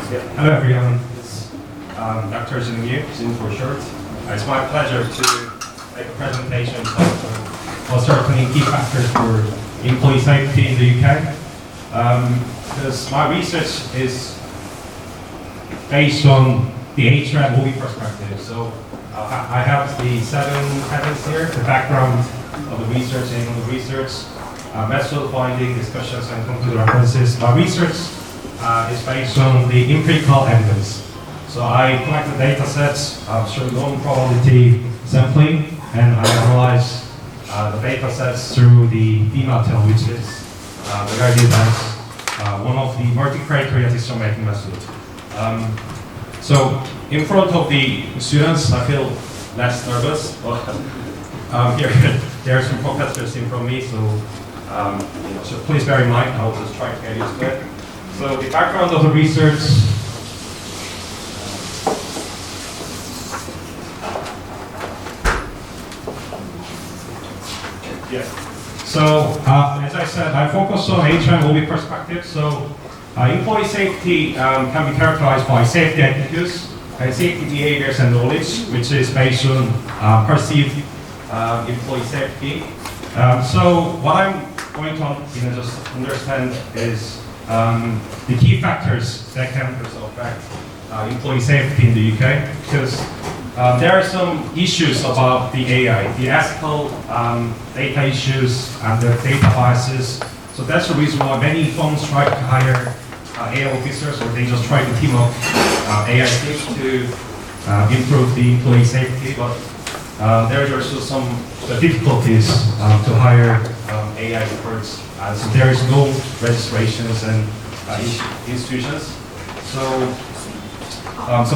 Hello everyone, it's Dr. Jin-woong, Jin for short. It's my pleasure to make a presentation on ascertaining key factors for employee safety in the UK. Because my research is based on the HR and OB perspective. So I have the 7 headings here, the background of the research, aim of the research, methodological finding, discussions and concluded references. My research is based on the empirical evidence. So I collected data sets showing known probability sampling, and I analyze the data sets through the DMATEL, which is regarded as one of the multi-criteria decision-making methods. So in front of the students, I feel less nervous, but here there are some professors in front of me, so please bear in mind, I'll just try to get used to it. So the background of the research. So as I said, I focus on HR and OB perspective. So employee safety can be characterized by safety attitudes and safety behaviors and knowledge, which is based on perceived employee safety. So what I'm going to just understand is the key factors that can affect employee safety in the UK, because there are some issues about the AI, the ethical data issues and the data biases. So that's the reason why many firms try to hire AI officers, or they just try to team up AI teams to improve the employee safety. But there are also some difficulties to hire AI experts. So there is no registrations and institutions. So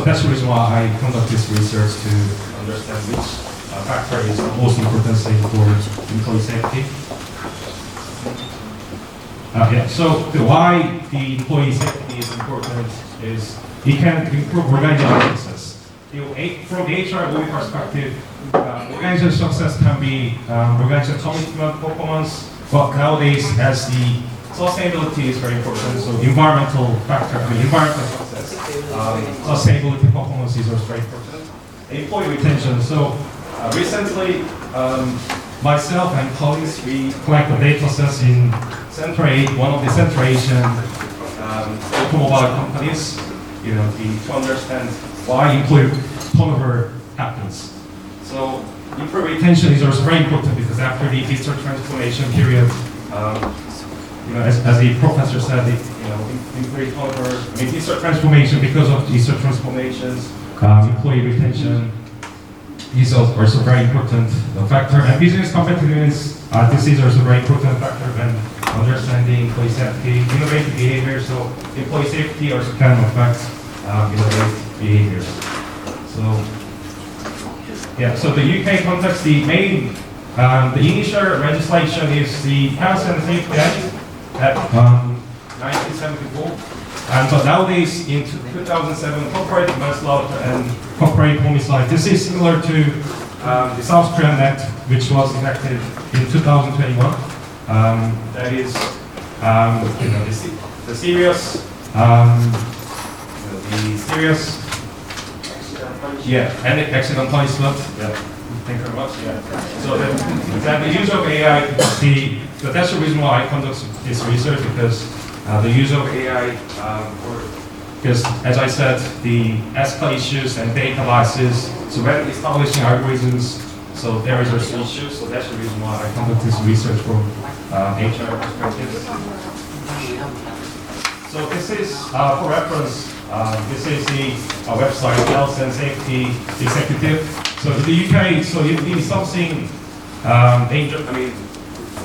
that's the reason why I conduct this research, to understand which factor is the most important thing for employee safety. So why the employee safety is important is it can improve organizational success. From the HR OB perspective, organizational success can be organizational commitment, performance, but nowadays as the sustainability is very important, so environmental factor, environmental success, sustainability performance is also very important. Employee retention. So recently, myself and colleagues, we collected data sets in one of the Central Asian automobile companies, to understand why employee turnover happens. So employee retention is also very important, because after the digital transformation period, as the professor said, employee turnover, digital transformation, because of digital transformations, employee retention is also very important factor. And business competitiveness, this is also a very important factor when understanding employee safety, innovative behavior. So employee safety also can affect innovative behaviors. So the UK context, the initial legislation is the Health and Safety Act 1974. But nowadays, in 2007, corporate manslaughter and corporate homicide. This is similar to the South Korean Act, which was enacted in 2021. That is, the serious, and accident punishment. Thank you very much. So the use of AI, that's the reason why I conduct this research, because the use of AI, because as I said, the ethical issues and data biases, so when establishing algorithms, so there is also issues, so that's the reason why I conduct this research from HR perspective. So this is, for reference, this is the website, Health and Safety Executive. So in the UK, so if something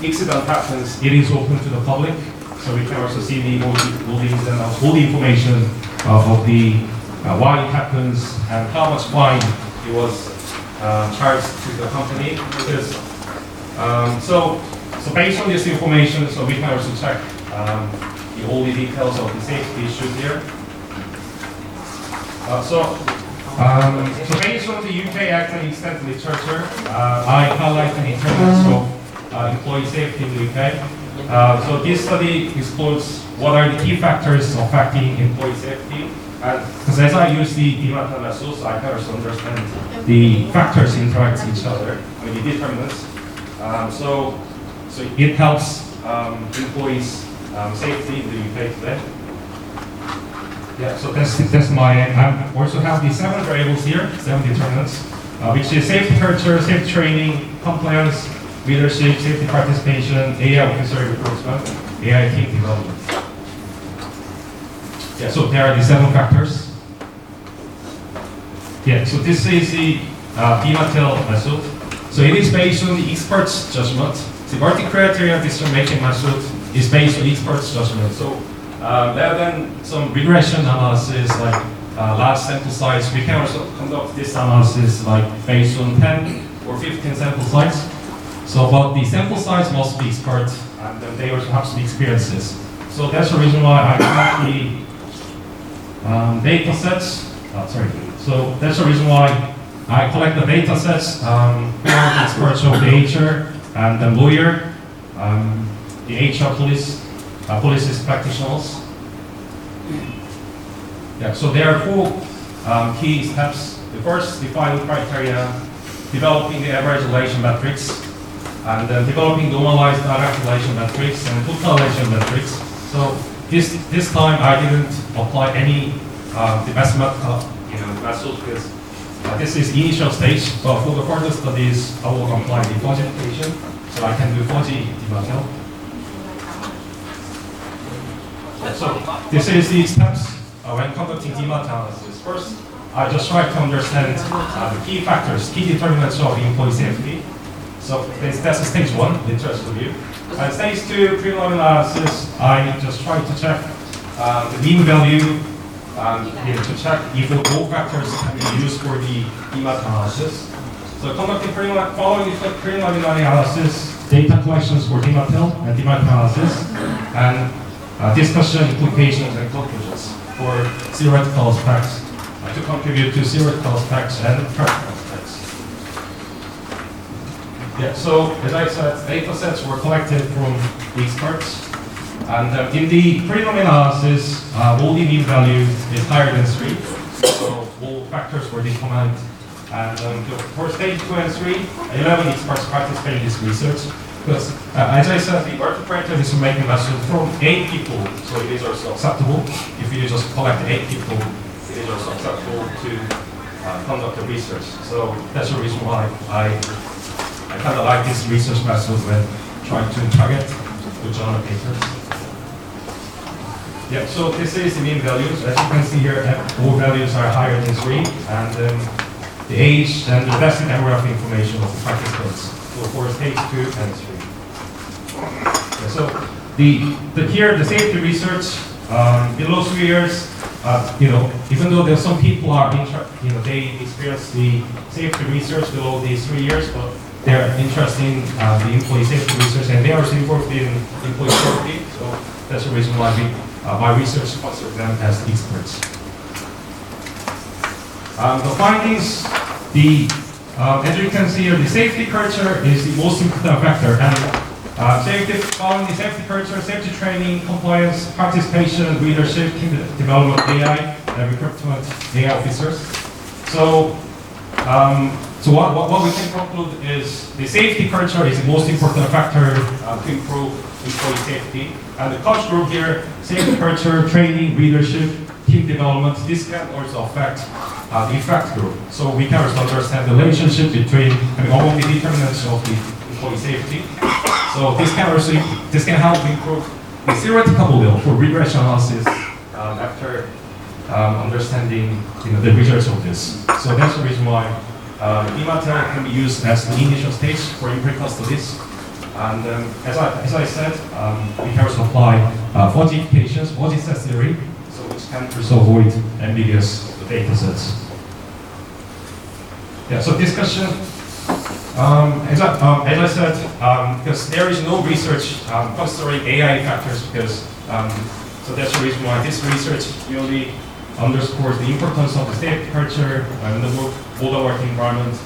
accident happens, it is open to the public. So we can also see all the information of the why it happens and how much fine it was charged to the company. Because, so based on this information, so we can also check all the details of the safety issues here. So based on the UK Act and extent literature, I highlight the importance of employee safety in the UK. So this study explores what are the key factors affecting employee safety Because as I use the DMAT method, I can also understand the factors interact with each other, I mean the determinants. So it helps employees' safety in the UK today. Yeah, so that's my aim. I also have the 7 variables here, 7 determinants, which is safety culture, safety training, compliance, leadership, safety participation, AI officer recruitment, AI team development. Yeah, so there are the 7 factors. Yeah, so this is the DMATEL method. So it is based on the expert's judgment. The multi-criteria decision-making method is based on expert's judgment. So rather than some regression analysis like large sample size, we can also conduct this analysis like based on 10 or 15 sample size. So, but the sample size must be expert, and then they also have some experiences. So that's the reason why I collect the data sets. So that's the reason why I collect the data sets from experts of the HR and the lawyer, the HR police practitioners. Yeah, so there are 4 key steps. The first, defining criteria, developing the average relation matrix, and then developing normalized direct relation matrix and total relation matrix. So this time I didn't apply any the mathematical method because this is initial stage. But for the further studies, I will apply the fuzzy application, so I can do fuzzy DMATEL. So this is the steps when conducting DMAT analysis. First, I just try to understand the key factors, key determinants of employee safety. So that's stage 1, the interest review. And stage 2, preliminary analysis, I just try to check the mean value to check if all factors can be used for the DMAT analysis. So conducting following the preliminary analysis, data collections for DMATEL and DMAT analysis, and discussion, implications, and conclusions for theoretical aspects to contribute to theoretical aspects and practical aspects. Yeah, so as I said, data sets were collected from the experts, and in the preliminary analysis, all the mean value is higher than 3, so all factors were determined. And for stage 2 and 3, 11 experts participated in this research. Because, as I said, the multi-criteria decision-making method from 8 people, so it is also acceptable. If you just collect 8 people, it is also acceptable to conduct the research. So that's the reason why I kind of like this research method when trying to target the journal papers. Yeah, so this is the mean values. As you can see here, all values are higher than 3, and the age and the basic demographic information of the participants. So for stage 2 and 3. Yeah, so here the safety research below 3 years. Even though there's some people are they experience the safety research below these 3 years, but they're interested in the employee safety research, and they are also involved in employee safety. So that's the reason why my research considers them as experts. The findings, as you can see here, the safety culture is the most important factor, and following the safety culture, safety training, compliance, participation, leadership, team development, AI, and recruitment, AI officers. So what we can conclude is the safety culture is the most important factor to improve employee safety. And the coach group here, safety culture, training, leadership, team development, this can also affect the effect group. So we can also understand the relationship between among the determinants of the employee safety. So this can help improve the theoretical model for regression analysis after understanding the results of this. So that's the reason why DMATEL can be used as the initial stage for empirical studies. And as I said, we can also apply falsifications, fuzzy set theory, so which can also avoid ambiguous data sets. Yeah, so discussion. As I said, because there is no research considering AI factors, because so that's the reason why this research really underscores the importance of the safety culture and the model working environment.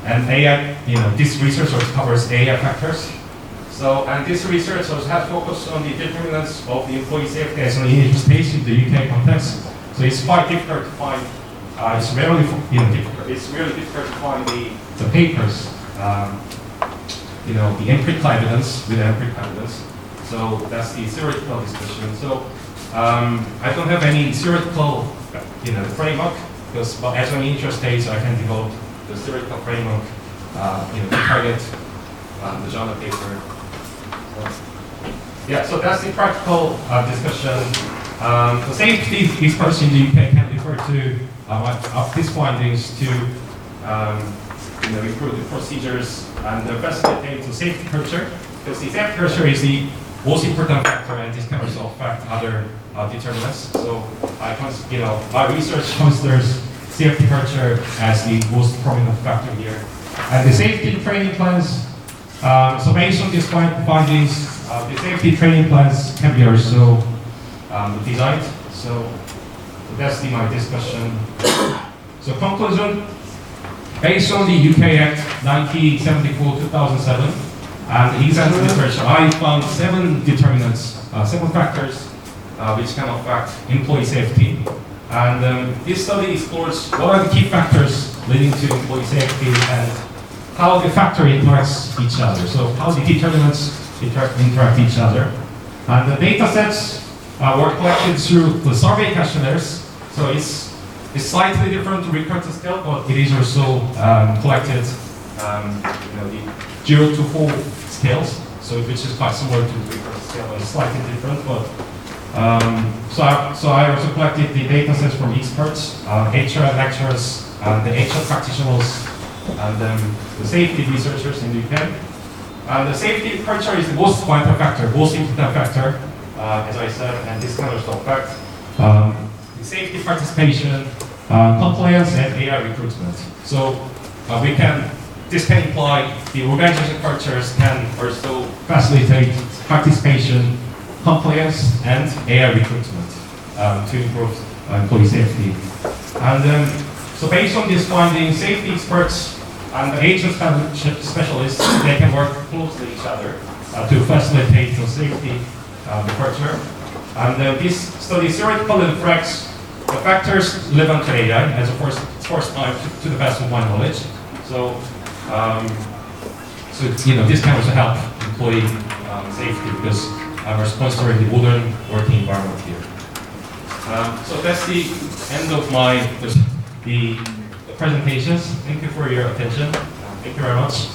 And AI, this research also covers AI factors. So, and this research also has focused on the determinants of the employee safety as an initial stage in the UK context. So it's quite difficult to find. It's really difficult. It's really difficult to find the papers. The empirical evidence with empirical evidence. So that's the theoretical discussion. So I don't have any theoretical, framework because, but as I'm interested, so I can develop the theoretical framework, to target the journal paper. So that's the practical discussion. The safety experts in the UK can refer to these findings to improve the procedures and facilitate the safety culture, because the safety culture is the most important factor, and this can also affect other determinants. So my research considers safety culture as the most prominent factor here. And the safety training plans, so based on these findings, the safety training plans can be also designed. So that's my discussion. So conclusion, based on the UK Act 1974-2007 and the example literature, I found 7 determinants, 7 factors which can affect employee safety. And this study explores what are the key factors leading to employee safety and how the factor interacts each other. So how the determinants interact each other. And the data sets were collected through the survey questionnaires. So it's slightly different to Richter scale, but it is also collected, the 0 to 4 scales. So which is quite similar to the Richter scale, but it's slightly different. But so I also collected the data sets from experts, HR lecturers, and the HR practitioners, and the safety researchers in the UK. And the safety culture is the most vital factor, most important factor, as I said, and this kind of affect the safety participation, compliance, and AI recruitment. So this can imply the organization cultures can also facilitate participation, compliance, and AI recruitment to improve employee safety. And so based on these findings, safety experts and the HR specialists, they can work closely with each other to facilitate the safety culture. And this study theoretically reflects the factors relevant to AI as a first time to the best of my knowledge. So, this can also help employee safety because I'm responsible for the modern working environment here. So that's the end of the presentations. Thank you for your attention. Thank you very much.